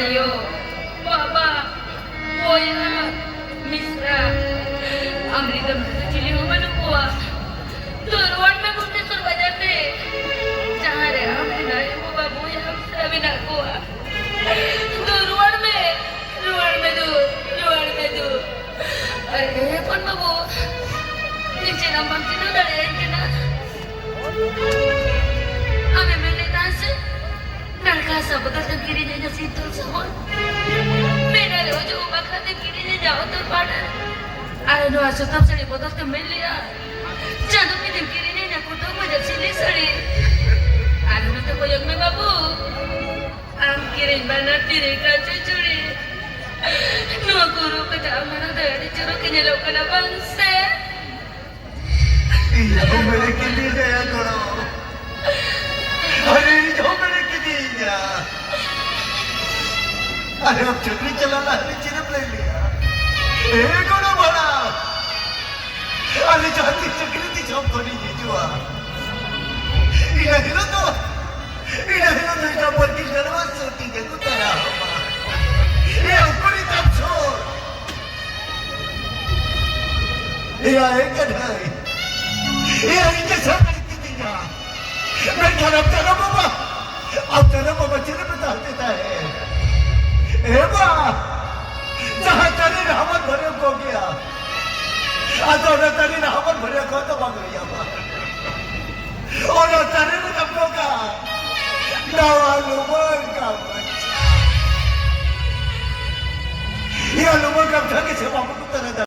ayo, Baba, Boya, Misra, Amrita cili mana kuah. Turuan me guste surbajar de. Jangan re, Amrita ibu babu ya Misra bina kuah. Turuan me du. Ayo, pun babu. Niche nampak cina dari cina. Ame melihat Narkasa betul ke kirinya situ semua. Mena rojo bakal ke kirinya jauh terpada. Ada dua sutap sari betul ke melia. Jangan minum kirinya nak kutu macam sini sari. Ada nanti koyak me babu. Am kirin banar diri kacu curi. Nuwa guru kata amana dari curug kenyalok kena bangsa. Iya, mereka kini saya koro. अरे जो मैंने की दी या अरे अब चक्री चलाना है चिरप ले लिया एक और बड़ा अरे जाती चक्री थी जॉब करी जीजुआ इधर हिलो तो इसका बत्ती शर्मा सोती के कुतारा ये ऊपर ही तब छोड़ ये आए कढ़ाई ये इनके साथ करती थी क्या मैं खराब तेरा बाबा चिन्ह बता देता है ए बा जहाँ तेरे रहमत भरे को गया अतोरा तेरे रहमत भरे को तो भाग गया बा और तेरे ने कब का नावालुमन का बच्चा ये लुमन कब था कि से बाबू को तरह